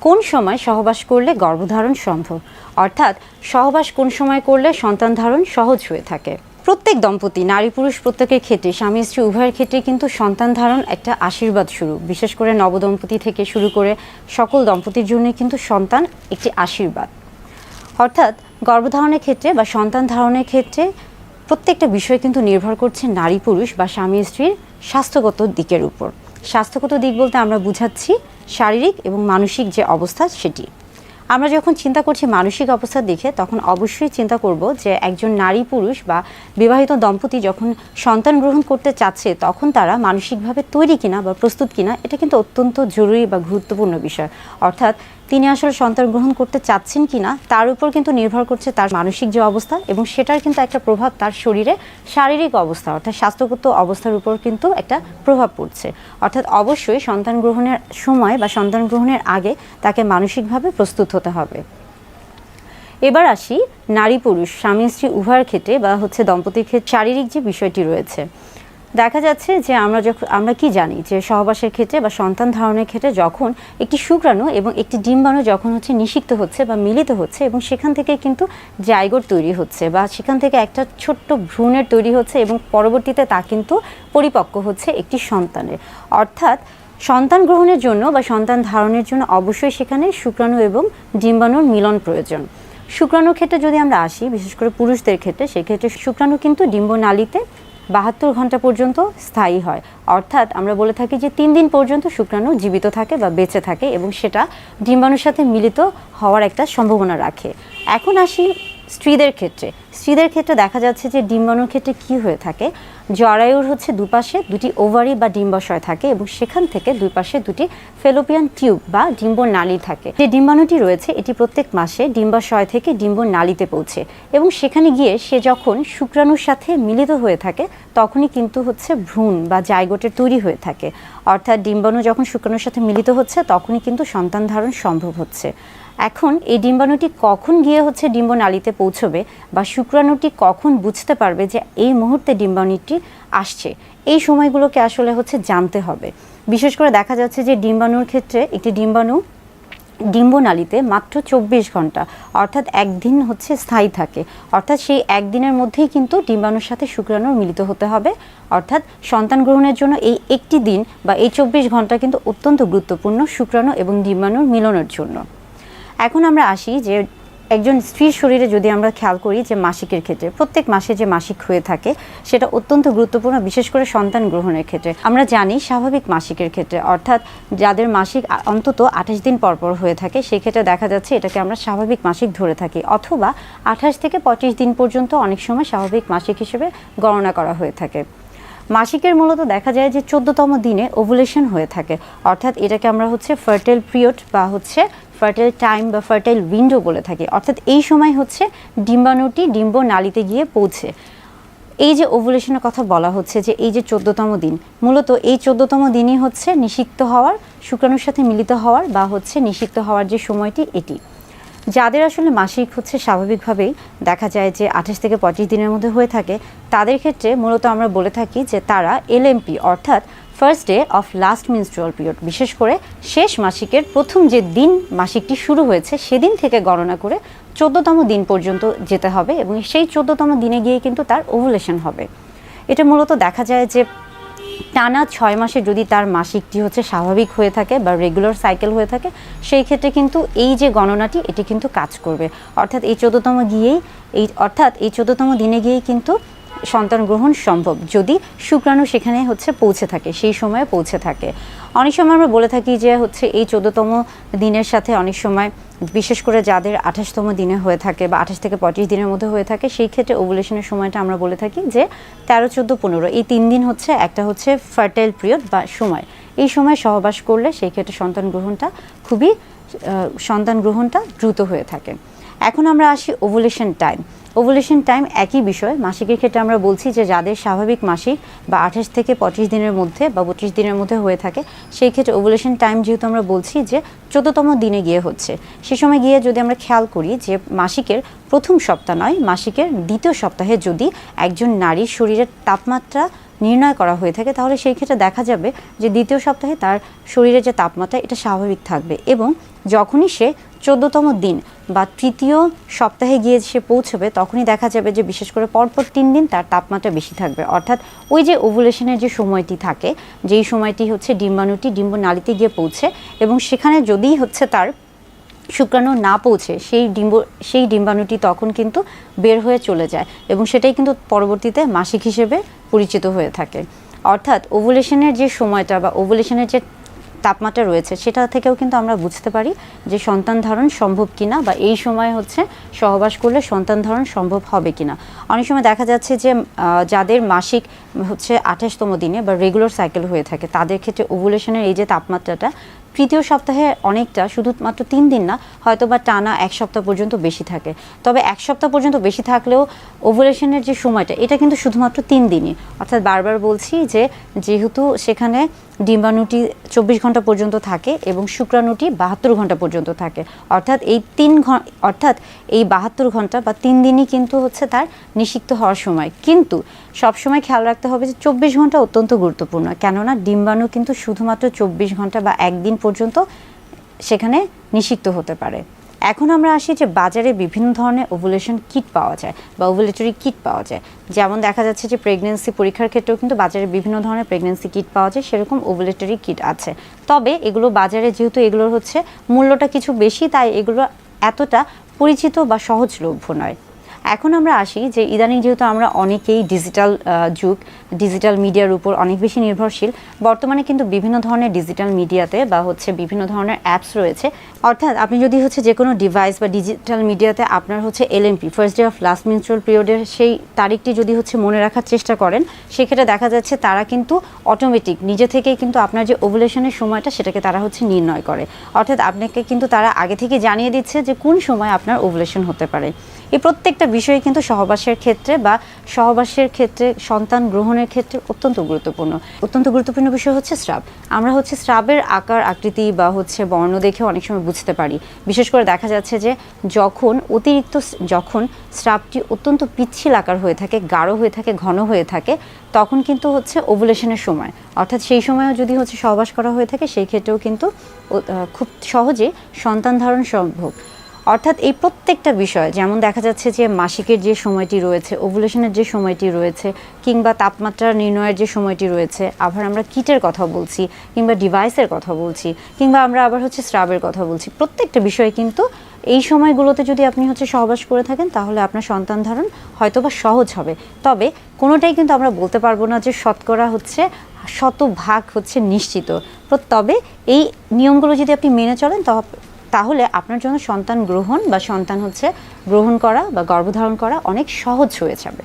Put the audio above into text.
কোন সময় সহবাস করলে গর্ভধারণ সম্ভব, অর্থাৎ সহবাস কোন সময় করলে সন্তান ধারণ সহজ হয়ে থাকে। প্রত্যেক দম্পতি, নারী পুরুষ প্রত্যেকের ক্ষেত্রে, স্বামী স্ত্রী উভয়ের ক্ষেত্রে কিন্তু সন্তান ধারণ একটা আশীর্বাদ স্বরূপ। বিশেষ করে নবদম্পতি থেকে শুরু করে সকল দম্পতির জন্য কিন্তু সন্তান একটি আশীর্বাদ। অর্থাৎ গর্ভধারণের ক্ষেত্রে বা সন্তান ধারণের ক্ষেত্রে প্রত্যেকটা বিষয় কিন্তু নির্ভর করছে নারী পুরুষ বা স্বামী স্ত্রীর স্বাস্থ্যগত দিকের উপর। স্বাস্থ্যগত দিক বলতে আমরা বুঝাচ্ছি শারীরিক এবং মানসিক যে অবস্থা সেটি। আমরা যখন চিন্তা করছি মানসিক অবস্থার দিকে, তখন অবশ্যই চিন্তা করব যে একজন নারী পুরুষ বা বিবাহিত দম্পতি যখন সন্তান গ্রহণ করতে চাচ্ছে, তখন তারা মানসিকভাবে তৈরি কিনা বা প্রস্তুত কিনা, এটা কিন্তু অত্যন্ত জরুরি বা গুরুত্বপূর্ণ বিষয়। অর্থাৎ তিনি আসলে সন্তান গ্রহণ করতে চাচ্ছেন কিনা তার উপর কিন্তু নির্ভর করছে তার মানসিক যে অবস্থা, এবং সেটার কিন্তু একটা প্রভাব তার শরীরে শারীরিক অবস্থা অর্থাৎ স্বাস্থ্যগত অবস্থার উপর কিন্তু একটা প্রভাব পড়ছে। অর্থাৎ অবশ্যই সন্তান গ্রহণের সময় বা সন্তান গ্রহণের আগে তাকে মানসিকভাবে প্রস্তুত হতে হবে। এবার আসি নারী পুরুষ স্বামী স্ত্রী উভয়ের ক্ষেত্রে বা দম্পতির ক্ষেত্রে শারীরিক যে বিষয়টি রয়েছে। দেখা যাচ্ছে যে আমরা কি জানি যে সহবাসের ক্ষেত্রে বা সন্তান ধারণের ক্ষেত্রে যখন একটি শুক্রাণু এবং একটি ডিম্বাণু যখন নিষিক্ত হচ্ছে বা মিলিত হচ্ছে, এবং সেখান থেকে কিন্তু জাইগোট তৈরি হচ্ছে বা সেখান থেকে একটা ছোট্ট ভ্রূণের তৈরি হচ্ছে, এবং পরবর্তীতে তা কিন্তু পরিপক্ক হচ্ছে একটি সন্তানের। অর্থাৎ সন্তান গ্রহণের জন্য বা সন্তান ধারণের জন্য অবশ্যই সেখানে শুক্রাণু এবং ডিম্বাণুর মিলন প্রয়োজন। শুক্রাণুর ক্ষেত্রে যদি আমরা আসি, বিশেষ করে পুরুষদের ক্ষেত্রে, সেক্ষেত্রে শুক্রাণু কিন্তু ডিম্বনালীতে 72 ঘন্টা পর্যন্ত স্থায়ী হয়। অর্থাৎ আমরা বলে থাকি যে 3 দিন পর্যন্ত শুক্রাণু জীবিত থাকে বা বেঁচে থাকে, এবং সেটা ডিম্বাণুর সাথে মিলিত হওয়ার একটা সম্ভাবনা রাখে। এখন আসি স্ত্রীদের ক্ষেত্রে দেখা যাচ্ছে যে ডিম্বাণুর ক্ষেত্রে কি হয়ে থাকে, জরায়ুর দুপাশে দুটি ওভারি বা ডিম্বাশয় থাকে, এবং সেখান থেকে দুই পাশে দুটি ফেলোপিয়ান টিউব বা ডিম্বনালী থাকে। যে ডিম্বাণুটি রয়েছে এটি প্রত্যেক মাসে ডিম্বাশয় থেকে ডিম্বনালীতে পৌঁছে, এবং সেখানে গিয়ে সে যখন শুক্রাণুর সাথে মিলিত হয়ে থাকে তখনই কিন্তু ভ্রূণ বা জাইগোটের তৈরি হয়ে থাকে। অর্থাৎ ডিম্বাণু যখন শুক্রাণুর সাথে মিলিত হচ্ছে তখনই কিন্তু সন্তান ধারণ সম্ভব হচ্ছে। এখন এই ডিম্বাণুটি কখন গিয়ে ডিম্বনালীতে পৌঁছবে বা শুক্রাণুটি কখন বুঝতে পারবে যে এই মুহূর্তে ডিম্বাণুটি আসছে, এই সময়গুলোকে আসলে জানতে হবে। বিশেষ করে দেখা যাচ্ছে যে ডিম্বাণুর ক্ষেত্রে একটি ডিম্বাণু ডিম্বনালীতে মাত্র 24 ঘন্টা অর্থাৎ একদিন স্থায়ী থাকে। অর্থাৎ সেই একদিনের মধ্যেই কিন্তু ডিম্বাণুর সাথে শুক্রাণুর মিলিত হতে হবে। অর্থাৎ সন্তান গ্রহণের জন্য এই একটি দিন বা এই 24 ঘন্টা কিন্তু অত্যন্ত গুরুত্বপূর্ণ শুক্রাণু এবং ডিম্বাণুর মিলনের জন্য। এখন আমরা আসি যে একজন স্ত্রীর শরীরে যদি আমরা খেয়াল করি যে মাসিকের ক্ষেত্রে, প্রত্যেক মাসে যে মাসিক হয়ে থাকে সেটা অত্যন্ত গুরুত্বপূর্ণ, বিশেষ করে সন্তান গ্রহণের ক্ষেত্রে। আমরা জানি স্বাভাবিক মাসিকের ক্ষেত্রে, অর্থাৎ যাদের মাসিক অন্তত 28 দিন পরপর হয়ে থাকে, সেক্ষেত্রে দেখা যাচ্ছে এটাকে আমরা স্বাভাবিক মাসিক ধরে থাকি, অথবা 28 থেকে 25 দিন পর্যন্ত অনেক সময় স্বাভাবিক মাসিক হিসেবে গণনা করা হয়ে থাকে। মাসিকের মূলত দেখা যায় যে 14তম দিনে ওভুলেশন হয়ে থাকে। অর্থাৎ এটাকে আমরা ফার্টাইল পিরিয়ড বা ফার্টাইল টাইম বা ফার্টাইল উইন্ডো বলে থাকি। অর্থাৎ এই সময় ডিম্বাণুটি ডিম্বনালীতে গিয়ে পৌঁছে। এই যে ওভুলেশনের কথা বলা হচ্ছে যে এই যে 14তম দিন, মূলত এই 14তম দিনই নিষিক্ত হওয়ার, শুক্রাণুর সাথে মিলিত হওয়ার বা নিষিক্ত হওয়ার যে সময়টি এটি। যাদের আসলে মাসিক স্বাভাবিকভাবেই দেখা যায় যে 28 থেকে 25 দিনের মধ্যে হয়ে থাকে, তাদের ক্ষেত্রে মূলত আমরা বলে থাকি যে তারা এলএমপি অর্থাৎ first day of last menstrual period, বিশেষ করে শেষ মাসিকের প্রথম যে দিন মাসিকটি শুরু হয়েছে সেদিন থেকে গণনা করে 14তম দিন পর্যন্ত যেতে হবে, এবং সেই 14তম দিনে গিয়ে কিন্তু তার ওভুলেশন হবে। এটা মূলত দেখা যায় যে টানা 6 মাসে যদি তার মাসিকটি স্বাভাবিক হয়ে থাকে বা রেগুলার সাইকেল হয়ে থাকে, সেই ক্ষেত্রে কিন্তু এই যে গণনাটি এটি কিন্তু কাজ করবে। অর্থাৎ এই 14তম দিনে গিয়েই কিন্তু সন্তান গ্রহণ সম্ভব, যদি শুক্রাণু সেখানে পৌঁছে থাকে, সেই সময়ে পৌঁছে থাকে। অনেক সময় আমরা বলে থাকি যে এই 14তম দিনের সাথে অনেক সময়, বিশেষ করে যাদের 28তম দিনে হয়ে থাকে বা 28 থেকে 25 দিনের মধ্যে হয়ে থাকে, সেই ক্ষেত্রে ওভুলেশনের সময়টা আমরা বলে থাকি যে 13, 14, 15 এই 3 দিন একটা ফার্টাইল পিরিয়ড বা সময়। এই সময় সহবাস করলে সেই ক্ষেত্রে সন্তান গ্রহণটা দ্রুত হয়ে থাকে। এখন আমরা আসি ওভুলেশন টাইম একই বিষয়। মাসিকের ক্ষেত্রে আমরা বলছি যে যাদের স্বাভাবিক মাসিক বা 28 থেকে 25 দিনের মধ্যে বা 32 দিনের মধ্যে হয়ে থাকে, সেই ক্ষেত্রে ওভুলেশন টাইম যেহেতু আমরা বলছি যে 14তম দিনে গিয়ে সে সময় গিয়ে যদি আমরা খেয়াল করি যে মাসিকের প্রথম সপ্তাহ নয়, মাসিকের দ্বিতীয় সপ্তাহে যদি একজন নারীর শরীরের তাপমাত্রা নির্ণয় করা হয়ে থাকে, তাহলে সেই ক্ষেত্রে দেখা যাবে যে দ্বিতীয় সপ্তাহে তার শরীরের যে তাপমাত্রা এটা স্বাভাবিক থাকবে, এবং যখনই সে 14তম দিন বা তৃতীয় সপ্তাহে গিয়ে সে পৌঁছবে তখনই দেখা যাবে যে বিশেষ করে পরপর 3 দিন তার তাপমাত্রা বেশি থাকবে। অর্থাৎ ওই যে ওভুলেশনের যে সময়টি থাকে, যেই সময়টি হচ্ছে ডিম্বাণুটি ডিম্বনালীতে গিয়ে পৌঁছে, এবং সেখানে যদি হচ্ছে তার শুক্রাণু না পৌঁছে সেই ডিম্বাণুটি তখন কিন্তু বের হয়ে চলে যায়, এবং সেটাই কিন্তু পরবর্তীতে মাসিক হিসেবে পরিচিত হয়ে থাকে। অর্থাৎ ওভুলেশনের যে সময়টা বা ওভুলেশনের যে তাপমাত্রা রয়েছে সেটা থেকেও কিন্তু আমরা বুঝতে পারি যে সন্তান ধারণ সম্ভব কিনা, বা এই সময় হচ্ছে সহবাস করলে সন্তান ধারণ সম্ভব হবে কিনা। অনেক সময় দেখা যাচ্ছে যে যাদের মাসিক হচ্ছে 28তম দিনে বা রেগুলার সাইকেল হয়ে থাকে, তাদের ক্ষেত্রে ওভুলেশনের এই যে তাপমাত্রাটা তৃতীয় সপ্তাহে অনেকটা, শুধুমাত্র 3 দিন না, হয়তো বা টানা 1 সপ্তাহ পর্যন্ত বেশি থাকে। তবে 1 সপ্তাহ পর্যন্ত বেশি থাকলেও ওভুলেশনের যে সময়টা এটা কিন্তু শুধুমাত্র 3 দিনই। অর্থাৎ বারবার বলছি যে যেহেতু সেখানে ডিম্বাণুটি 24 ঘন্টা পর্যন্ত থাকে এবং শুক্রাণুটি 72 ঘন্টা পর্যন্ত থাকে, অর্থাৎ এই 72 ঘন্টা বা 3 দিনই কিন্তু হচ্ছে তার নিষিক্ত হওয়ার সময়। কিন্তু সবসময় খেয়াল রাখতে হবে যে 24 ঘন্টা অত্যন্ত গুরুত্বপূর্ণ, কেননা ডিম্বাণু কিন্তু শুধুমাত্র 24 ঘন্টা বা একদিন পর্যন্ত সেখানে নিষিক্ত হতে পারে। এখন আমরা আসি যে বাজারে বিভিন্ন ধরনের ওভুলেশন কিট পাওয়া যায় বা ওভুলেটরি কিট পাওয়া যায়। যেমন দেখা যাচ্ছে যে প্রেগন্যান্সি পরীক্ষার ক্ষেত্রেও কিন্তু বাজারে বিভিন্ন ধরনের প্রেগন্যান্সি কিট পাওয়া যায়, সেরকম ওভুলেটরি কিট আছে। তবে এগুলো বাজারে যেহেতু এগুলোর হচ্ছে মূল্যটা কিছু বেশি, তাই এগুলো এতটা পরিচিত বা সহজলভ্য নয়। এখন আমরা আসি যে ইদানিং যেহেতু আমরা অনেকেই ডিজিটাল মিডিয়ার উপর অনেক বেশি নির্ভরশীল, বর্তমানে কিন্তু বিভিন্ন ধরনের ডিজিটাল মিডিয়াতে বা হচ্ছে বিভিন্ন ধরনের অ্যাপস রয়েছে। অর্থাৎ আপনি যদি হচ্ছে যে কোনো ডিভাইস বা ডিজিটাল মিডিয়াতে আপনার হচ্ছে LMP, first day of last menstrual পিরিয়ডের সেই তারিখটি যদি হচ্ছে মনে রাখার চেষ্টা করেন, সেক্ষেত্রে দেখা যাচ্ছে তারা কিন্তু অটোমেটিক নিজে থেকেই কিন্তু আপনার যে ওভুলেশনের সময়টা সেটাকে তারা হচ্ছে নির্ণয় করে। অর্থাৎ আপনাকে কিন্তু তারা আগে থেকে জানিয়ে দিচ্ছে যে কোন সময় আপনার ওভুলেশন হতে পারে। এই প্রত্যেকটা বিষয় কিন্তু সহবাসের ক্ষেত্রে সন্তান গ্রহণের ক্ষেত্রে অত্যন্ত গুরুত্বপূর্ণ বিষয় হচ্ছে স্রাব। আমরা হচ্ছে স্রাবের আকার আকৃতি বা হচ্ছে বর্ণ দেখে অনেক সময় বুঝতে পারি। বিশেষ করে দেখা যাচ্ছে যে যখন স্রাবটি অত্যন্ত পিচ্ছিল আকার হয়ে থাকে, গাঢ় হয়ে থাকে, ঘন হয়ে থাকে, তখন কিন্তু হচ্ছে ওভুলেশনের সময়। অর্থাৎ সেই সময়ও যদি হচ্ছে সহবাস করা হয়ে থাকে, সেই ক্ষেত্রেও কিন্তু খুব সহজে সন্তান ধারণ সম্ভব। অর্থাৎ এই প্রত্যেকটা বিষয়, যেমন দেখা যাচ্ছে যে মাসিকের যে সময়টি রয়েছে, ওভুলেশনের যে সময়টি রয়েছে, কিংবা তাপমাত্রা নির্ণয়ের যে সময়টি রয়েছে, আবার আমরা কিটের কথা বলছি, কিংবা ডিভাইসের কথা বলছি, কিংবা আমরা আবার হচ্ছে স্রাবের কথা বলছি, প্রত্যেকটা বিষয় কিন্তু এই সময়গুলোতে যদি আপনি হচ্ছে সহবাস করে থাকেন, তাহলে আপনার সন্তান ধারণ হয়তোবা সহজ হবে। তবে কোনোটাই কিন্তু আমরা বলতে পারবো না যে শতকরা হচ্ছে 100% হচ্ছে নিশ্চিত। তবে এই নিয়মগুলো যদি আপনি মেনে চলেন তাহলে আপনার জন্য সন্তান গ্রহণ করা বা গর্ভধারণ করা অনেক সহজ হয়ে যাবে।